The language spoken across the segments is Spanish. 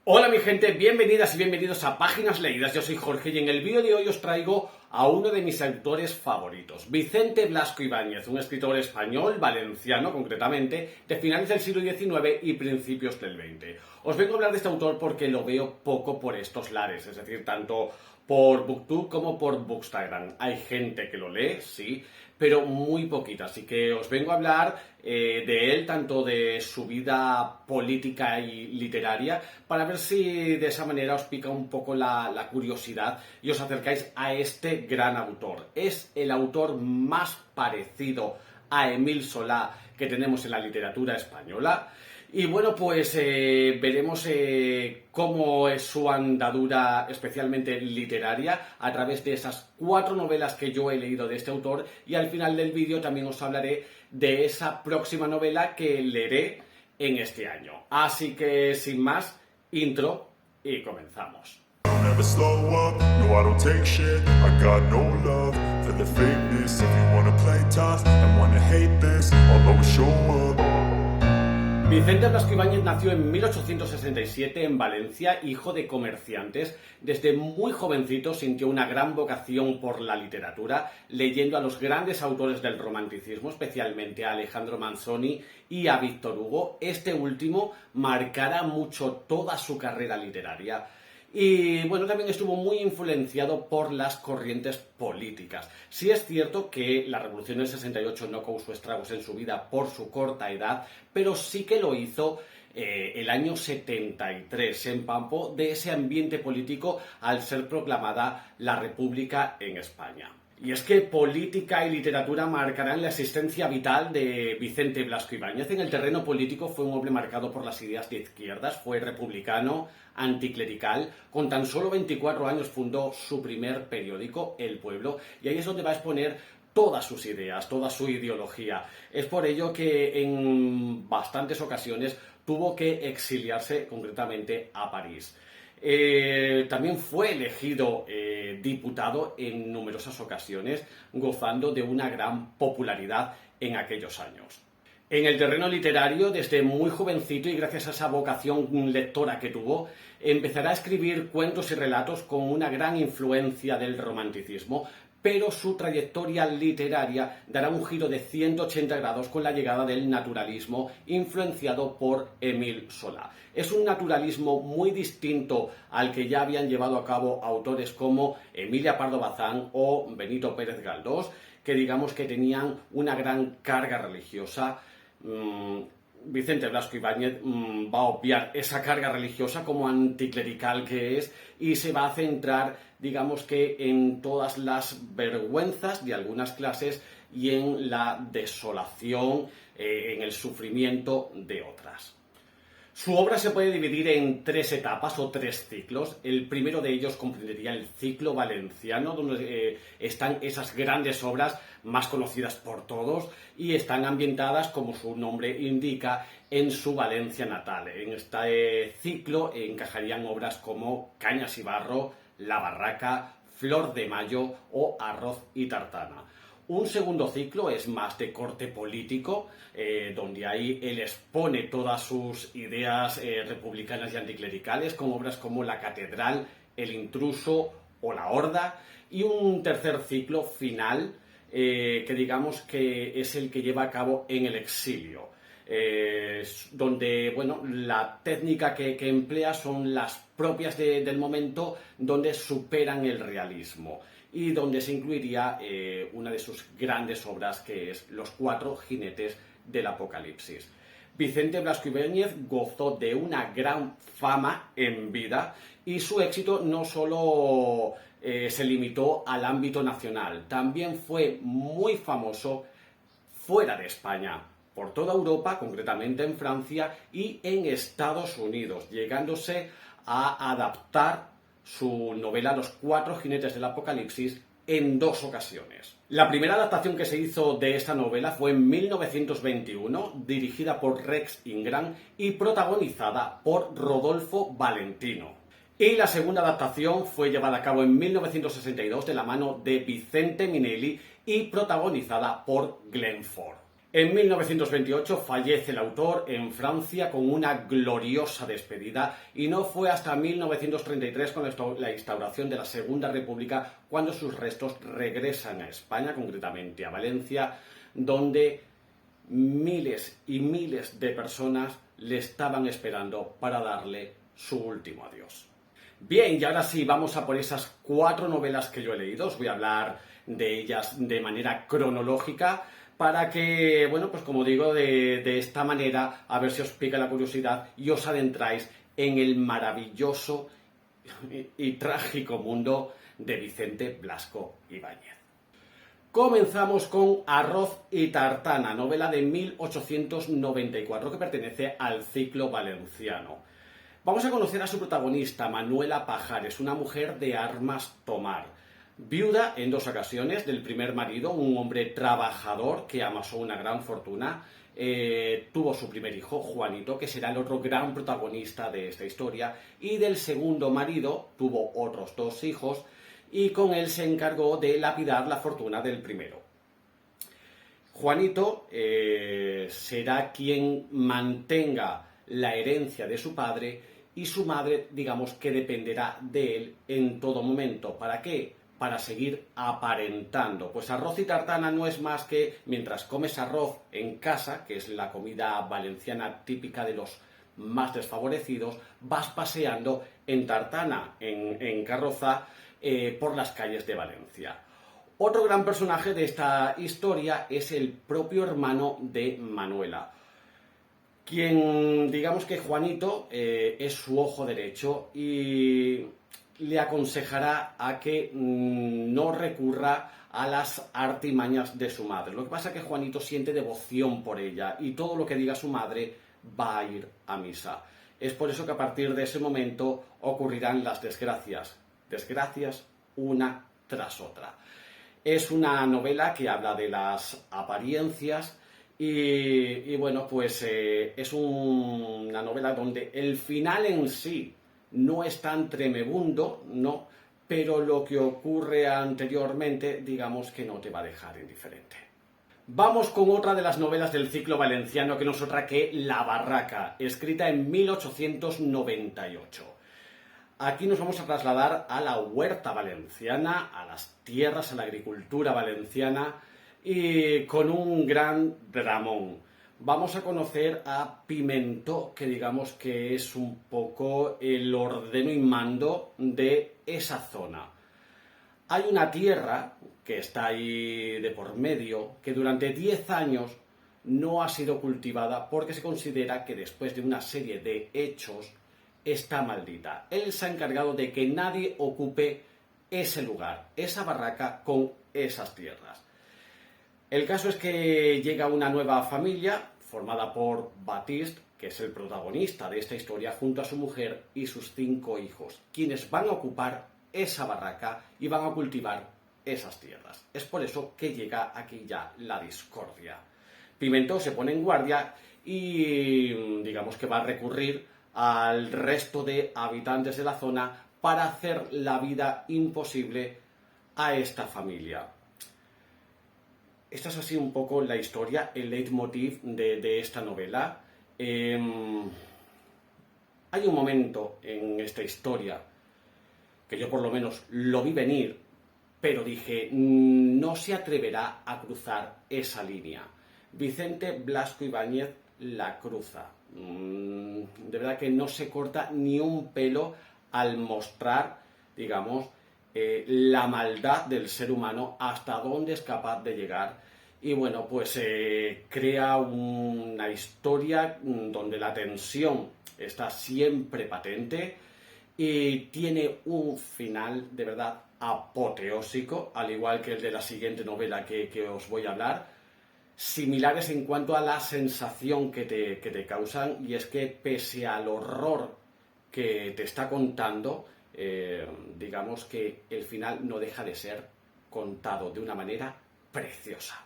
Hola mi gente, bienvenidas y bienvenidos a Páginas Leídas. Yo soy Jorge y en el vídeo de hoy os traigo a uno de mis autores favoritos, Vicente Blasco Ibáñez, un escritor español, valenciano concretamente, de finales del siglo XIX y principios del XX. Os vengo a hablar de este autor porque lo veo poco por estos lares, es decir, tanto por Booktube como por Bookstagram. Hay gente que lo lee, sí, pero muy poquita. Así que os vengo a hablar de él, tanto de su vida política y literaria, para ver si de esa manera os pica un poco la curiosidad y os acercáis a este gran autor. Es el autor más parecido a Émile Zola que tenemos en la literatura española. Y bueno, pues veremos cómo es su andadura, especialmente literaria, a través de esas 4 novelas que yo he leído de este autor, y al final del vídeo también os hablaré de esa próxima novela que leeré en este año. Así que, sin más, intro y comenzamos. Never slow up, no I don't take shit, I got no love for the fakeness. If you wanna play tough and wanna hate this, I'll always show up. Vicente Blasco Ibáñez nació en 1867 en Valencia, hijo de comerciantes. Desde muy jovencito sintió una gran vocación por la literatura, leyendo a los grandes autores del romanticismo, especialmente a Alejandro Manzoni y a Víctor Hugo. Este último marcará mucho toda su carrera literaria. Y bueno, también estuvo muy influenciado por las corrientes políticas. Sí es cierto que la Revolución del 68 no causó estragos en su vida por su corta edad, pero sí que lo hizo el año 73. Se empampó de ese ambiente político al ser proclamada la República en España. Y es que política y literatura marcarán la existencia vital de Vicente Blasco Ibáñez. En el terreno político fue un hombre marcado por las ideas de izquierdas, fue republicano, anticlerical. Con tan solo 24 años fundó su primer periódico, El Pueblo, y ahí es donde va a exponer todas sus ideas, toda su ideología. Es por ello que en bastantes ocasiones tuvo que exiliarse concretamente a París. También fue elegido diputado en numerosas ocasiones, gozando de una gran popularidad en aquellos años. En el terreno literario, desde muy jovencito y gracias a esa vocación lectora que tuvo, empezará a escribir cuentos y relatos con una gran influencia del romanticismo, pero su trayectoria literaria dará un giro de 180 grados con la llegada del naturalismo influenciado por Émile Zola. Es un naturalismo muy distinto al que ya habían llevado a cabo autores como Emilia Pardo Bazán o Benito Pérez Galdós, que digamos que tenían una gran carga religiosa. Vicente Blasco Ibáñez va a obviar esa carga religiosa como anticlerical que es y se va a centrar, digamos que, en todas las vergüenzas de algunas clases y en la desolación, en el sufrimiento de otras. Su obra se puede dividir en 3 etapas o 3 ciclos. El primero de ellos comprendería el ciclo valenciano, donde están esas grandes obras más conocidas por todos y están ambientadas, como su nombre indica, en su Valencia natal. En este ciclo encajarían obras como Cañas y Barro, La Barraca, Flor de Mayo o Arroz y Tartana. Un segundo ciclo es más de corte político, donde ahí él expone todas sus ideas republicanas y anticlericales, con obras como La Catedral, El Intruso o La Horda. Y un tercer ciclo final, que digamos que es el que lleva a cabo en el exilio, donde bueno, la técnica que emplea son las propias del momento, donde superan el realismo y donde se incluiría una de sus grandes obras, que es Los 4 jinetes del Apocalipsis. Vicente Blasco Ibáñez gozó de una gran fama en vida y su éxito no solo se limitó al ámbito nacional, también fue muy famoso fuera de España, por toda Europa, concretamente en Francia y en Estados Unidos, llegándose a adaptar su novela Los 4 jinetes del Apocalipsis en 2 ocasiones. La primera adaptación que se hizo de esta novela fue en 1921, dirigida por Rex Ingram y protagonizada por Rodolfo Valentino. Y la segunda adaptación fue llevada a cabo en 1962 de la mano de Vicente Minelli y protagonizada por Glenn Ford. En 1928 fallece el autor en Francia con una gloriosa despedida y no fue hasta 1933 con la instauración de la Segunda República cuando sus restos regresan a España, concretamente a Valencia, donde miles y miles de personas le estaban esperando para darle su último adiós. Bien, y ahora sí, vamos a por esas 4 novelas que yo he leído. Os voy a hablar de ellas de manera cronológica para que, bueno, pues como digo, de esta manera, a ver si os pica la curiosidad y os adentráis en el maravilloso y trágico mundo de Vicente Blasco Ibáñez. Comenzamos con Arroz y tartana, novela de 1894 que pertenece al ciclo valenciano. Vamos a conocer a su protagonista, Manuela Pajares, una mujer de armas tomar. Viuda en 2 ocasiones del primer marido, un hombre trabajador que amasó una gran fortuna. Tuvo su primer hijo, Juanito, que será el otro gran protagonista de esta historia. Y del segundo marido tuvo otros 2 hijos y con él se encargó de lapidar la fortuna del primero. Juanito será quien mantenga la herencia de su padre y su madre, digamos, que dependerá de él en todo momento. ¿Para qué? Para seguir aparentando. Pues Arroz y tartana no es más que mientras comes arroz en casa, que es la comida valenciana típica de los más desfavorecidos, vas paseando en tartana, en carroza, por las calles de Valencia. Otro gran personaje de esta historia es el propio hermano de Manuela, quien, digamos que Juanito es su ojo derecho y le aconsejará a que no recurra a las artimañas de su madre. Lo que pasa es que Juanito siente devoción por ella y todo lo que diga su madre va a ir a misa. Es por eso que a partir de ese momento ocurrirán las desgracias. Desgracias una tras otra. Es una novela que habla de las apariencias y bueno, pues es una novela donde el final en sí no es tan tremebundo, ¿no? Pero lo que ocurre anteriormente, digamos que no te va a dejar indiferente. Vamos con otra de las novelas del ciclo valenciano, que no es otra que La Barraca, escrita en 1898. Aquí nos vamos a trasladar a la huerta valenciana, a las tierras, a la agricultura valenciana y con un gran dramón. Vamos a conocer a Pimentó, que digamos que es un poco el ordeno y mando de esa zona. Hay una tierra que está ahí de por medio, que durante 10 años no ha sido cultivada porque se considera que después de una serie de hechos está maldita. Él se ha encargado de que nadie ocupe ese lugar, esa barraca con esas tierras. El caso es que llega una nueva familia formada por Batiste, que es el protagonista de esta historia, junto a su mujer y sus 5 hijos, quienes van a ocupar esa barraca y van a cultivar esas tierras. Es por eso que llega aquí ya la discordia. Pimentó se pone en guardia y digamos que va a recurrir al resto de habitantes de la zona para hacer la vida imposible a esta familia. Esta es así un poco la historia, el leitmotiv de esta novela. Hay un momento en esta historia que yo por lo menos lo vi venir, pero dije, no se atreverá a cruzar esa línea. Vicente Blasco Ibáñez la cruza. De verdad que no se corta ni un pelo al mostrar, digamos, la maldad del ser humano, hasta dónde es capaz de llegar. Y bueno, pues crea una historia donde la tensión está siempre patente y tiene un final de verdad apoteósico, al igual que el de la siguiente novela que os voy a hablar, similares en cuanto a la sensación que te causan, y es que pese al horror que te está contando, digamos que el final no deja de ser contado de una manera preciosa.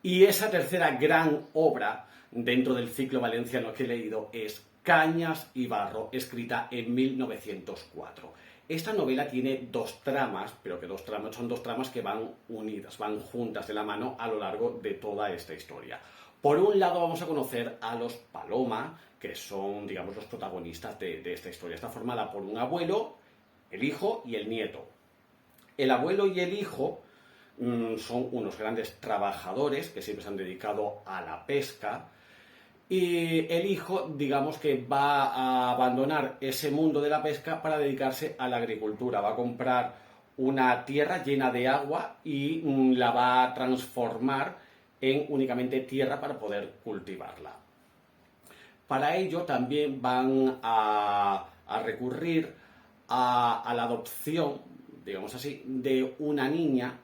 Y esa tercera gran obra dentro del ciclo valenciano que he leído es Cañas y Barro, escrita en 1904. Esta novela tiene 2 tramas, pero que son dos tramas que van unidas, van juntas de la mano a lo largo de toda esta historia. Por un lado vamos a conocer a los Paloma, que son, digamos, los protagonistas de esta historia. Está formada por un abuelo, el hijo y el nieto. El abuelo y el hijo son unos grandes trabajadores que siempre se han dedicado a la pesca. Y el hijo, digamos que va a abandonar ese mundo de la pesca para dedicarse a la agricultura. Va a comprar una tierra llena de agua y la va a transformar en únicamente tierra para poder cultivarla. Para ello también van a recurrir a la adopción, digamos así, de una niña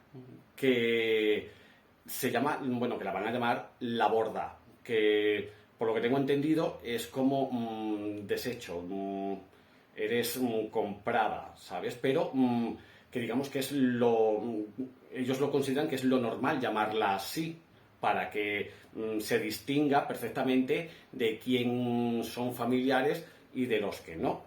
que se llama, bueno, que la van a llamar La Borda, que por lo que tengo entendido es como desecho, eres comprada, ¿sabes? Pero que digamos que es ellos lo consideran que es lo normal llamarla así, para que se distinga perfectamente de quién son familiares y de los que no.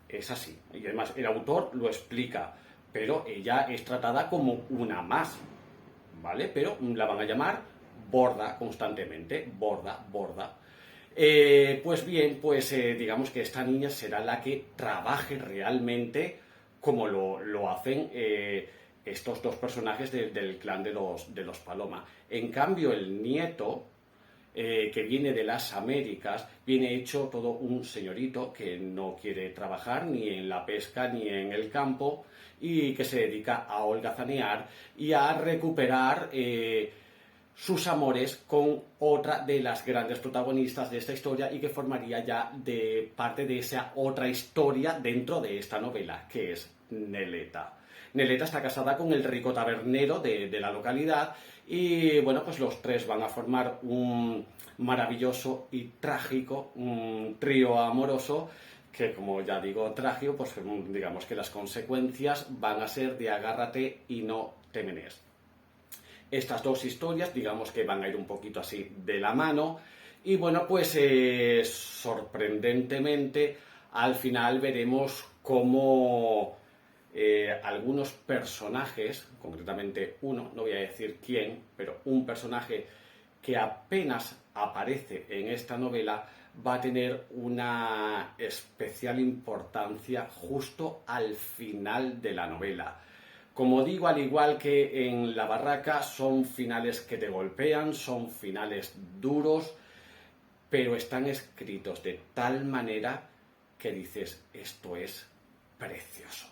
Es así. Y además el autor lo explica, pero ella es tratada como una más, ¿vale? Pero la van a llamar Borda constantemente, Borda, Borda. Pues bien, pues digamos que esta niña será la que trabaje realmente como lo hacen estos dos personajes del clan de los Paloma. En cambio, el nieto, que viene de las Américas, viene hecho todo un señorito que no quiere trabajar ni en la pesca ni en el campo y que se dedica a holgazanear y a recuperar sus amores con otra de las grandes protagonistas de esta historia y que formaría ya de parte de esa otra historia dentro de esta novela, que es Neleta. Neleta está casada con el rico tabernero de la localidad y bueno, pues los tres van a formar un maravilloso y trágico trío amoroso que, como ya digo, trágico, pues digamos que las consecuencias van a ser de agárrate y no te menees. Estas dos historias, digamos que van a ir un poquito así de la mano y bueno, pues sorprendentemente al final veremos cómo algunos personajes, concretamente uno, no voy a decir quién, pero un personaje que apenas aparece en esta novela va a tener una especial importancia justo al final de la novela. Como digo, al igual que en La Barraca, son finales que te golpean, son finales duros, pero están escritos de tal manera que dices, esto es precioso.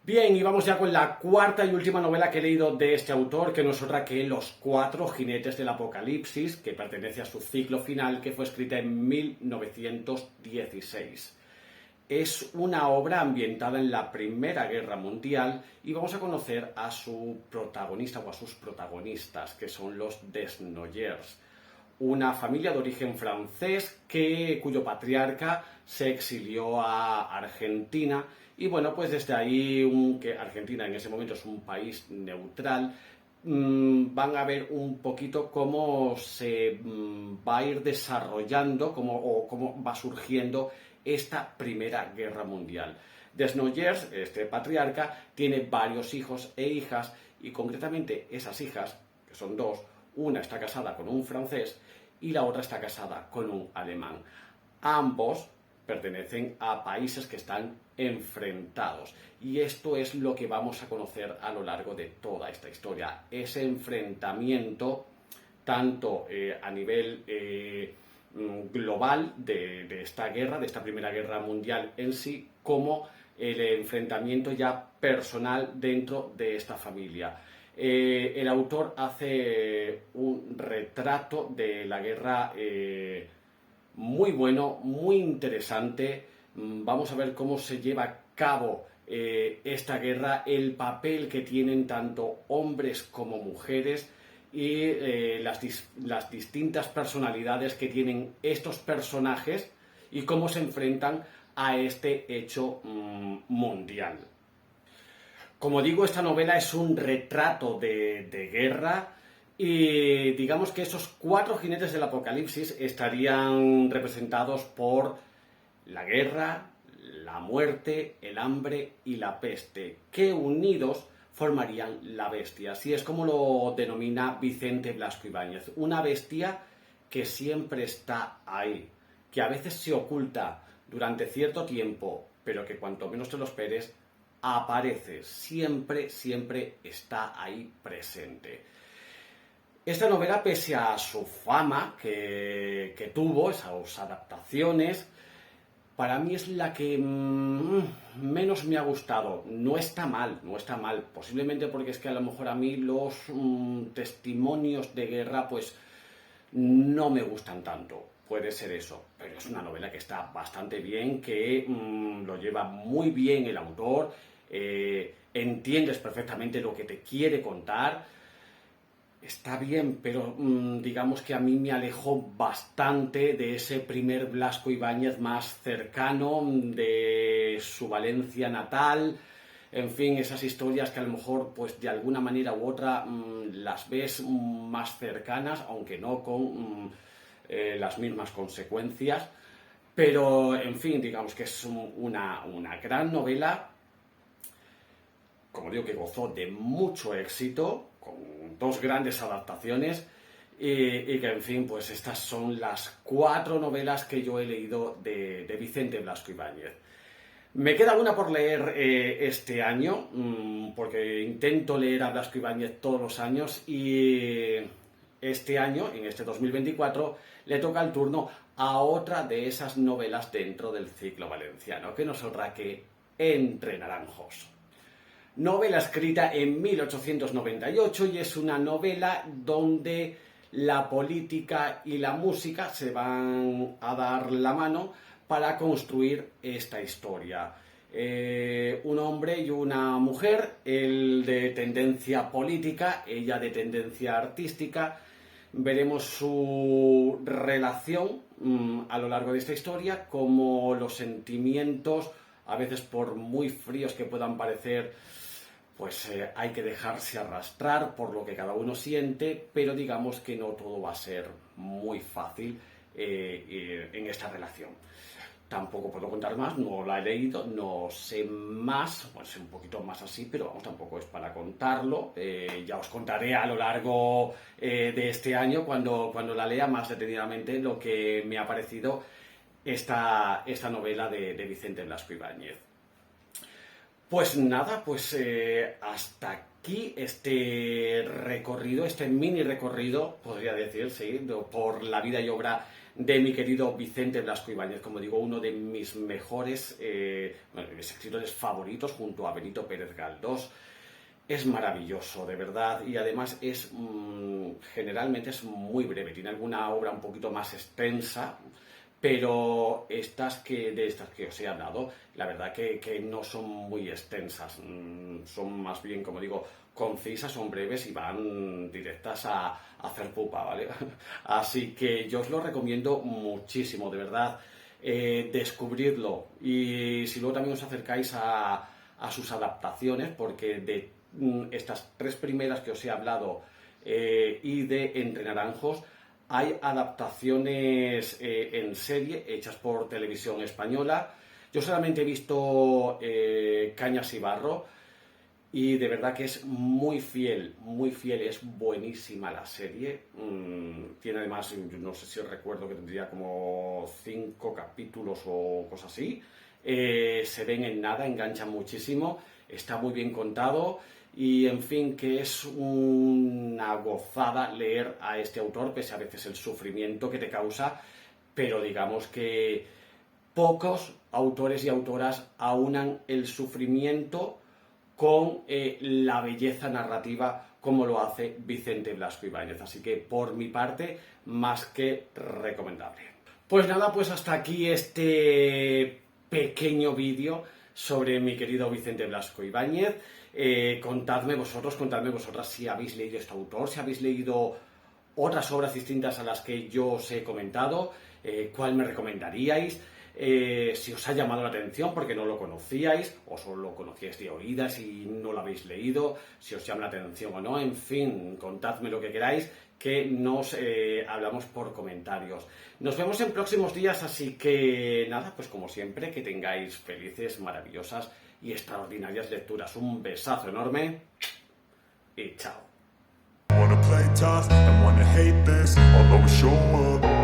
Bien, y vamos ya con la cuarta y última novela que he leído de este autor, que no es otra que Los Cuatro Jinetes del Apocalipsis, que pertenece a su ciclo final, que fue escrita en 1916. Es una obra ambientada en la Primera Guerra Mundial y vamos a conocer a su protagonista o a sus protagonistas, que son los Desnoyers, una familia de origen francés cuyo patriarca se exilió a Argentina y bueno, pues desde ahí, que Argentina en ese momento es un país neutral, van a ver un poquito cómo se va a ir desarrollando o cómo va surgiendo esta Primera Guerra Mundial. Desnoyers, este patriarca, tiene varios hijos e hijas y concretamente esas hijas, que son dos, una está casada con un francés y la otra está casada con un alemán. Ambos pertenecen a países que están enfrentados y esto es lo que vamos a conocer a lo largo de toda esta historia, ese enfrentamiento tanto a nivel global de esta guerra, de esta Primera Guerra Mundial en sí, como el enfrentamiento ya personal dentro de esta familia. El autor hace un retrato de la guerra muy bueno, muy interesante. Vamos a ver cómo se lleva a cabo esta guerra, el papel que tienen tanto hombres como mujeres y las distintas personalidades que tienen estos personajes y cómo se enfrentan a este hecho mundial. Como digo, esta novela es un retrato de guerra y digamos que esos cuatro jinetes del apocalipsis estarían representados por la guerra, la muerte, el hambre y la peste, que unidos formarían la bestia. Así es como lo denomina Vicente Blasco Ibáñez. Una bestia que siempre está ahí, que a veces se oculta durante cierto tiempo, pero que cuanto menos te lo esperes, aparece. Siempre, siempre está ahí presente. Esta novela, pese a su fama que tuvo, esas adaptaciones, para mí es la que menos me ha gustado. No está mal, no está mal. Posiblemente porque es que a lo mejor a mí los testimonios de guerra pues no me gustan tanto. Puede ser eso. Pero es una novela que está bastante bien, que lo lleva muy bien el autor. Entiendes perfectamente lo que te quiere contar. Está bien, pero digamos que a mí me alejó bastante de ese primer Blasco Ibáñez más cercano, de su Valencia natal. En fin, esas historias que a lo mejor, pues de alguna manera u otra, las ves más cercanas, aunque no con las mismas consecuencias. Pero, en fin, digamos que es una gran novela, como digo, que gozó de mucho éxito, con dos grandes adaptaciones, y que, en fin, pues estas son las 4 novelas que yo he leído de Vicente Blasco Ibáñez. Me queda una por leer este año, porque intento leer a Blasco Ibáñez todos los años, y este año, en este 2024, le toca el turno a otra de esas novelas dentro del ciclo valenciano, que no es otra que Entre Naranjos. Novela escrita en 1898 y es una novela donde la política y la música se van a dar la mano para construir esta historia. Un hombre y una mujer, él de tendencia política, ella de tendencia artística. Veremos su relación a lo largo de esta historia, como los sentimientos, a veces por muy fríos que puedan parecer, pues hay que dejarse arrastrar por lo que cada uno siente, pero digamos que no todo va a ser muy fácil en esta relación. Tampoco puedo contar más, no la he leído, no sé más, pues un poquito más así, pero vamos, tampoco es para contarlo. Ya os contaré a lo largo de este año, cuando la lea más detenidamente, lo que me ha parecido esta novela de Vicente Blasco Ibáñez. Pues nada, pues hasta aquí este recorrido, este mini recorrido, podría decir, sí, por la vida y obra de mi querido Vicente Blasco Ibáñez, como digo, uno de mis mejores, mis escritores favoritos, junto a Benito Pérez Galdós. Es maravilloso, de verdad, y además es generalmente es muy breve, tiene alguna obra un poquito más extensa, pero de estas que os he hablado, la verdad que no son muy extensas, son más bien, como digo, concisas, son breves y van directas a hacer pupa, ¿vale? Así que yo os lo recomiendo muchísimo, de verdad, descubridlo. Y si luego también os acercáis a sus adaptaciones, porque de estas 3 primeras que os he hablado y de Entre Naranjos, hay adaptaciones en serie hechas por Televisión Española. Yo solamente he visto Cañas y Barro y de verdad que es muy fiel, es buenísima la serie. Tiene además, no sé si recuerdo que tendría como 5 capítulos o cosas así. Se ven en nada, enganchan muchísimo, está muy bien contado. Y en fin, que es una gozada leer a este autor, pese a veces el sufrimiento que te causa, pero digamos que pocos autores y autoras aunan el sufrimiento con la belleza narrativa como lo hace Vicente Blasco Ibáñez. Así que por mi parte, más que recomendable. Pues nada, pues hasta aquí este pequeño vídeo sobre mi querido Vicente Blasco Ibáñez. Contadme vosotras si habéis leído este autor, si habéis leído otras obras distintas a las que yo os he comentado, cuál me recomendaríais, si os ha llamado la atención porque no lo conocíais o solo lo conocíais de oídas y no lo habéis leído, si os llama la atención o no, en fin, contadme lo que queráis, que nos hablamos por comentarios. Nos vemos en próximos días, así que nada, pues como siempre, que tengáis felices, maravillosas y extraordinarias lecturas. Un besazo enorme y chao. Wanna play tough and wanna hate this, I'll always show up.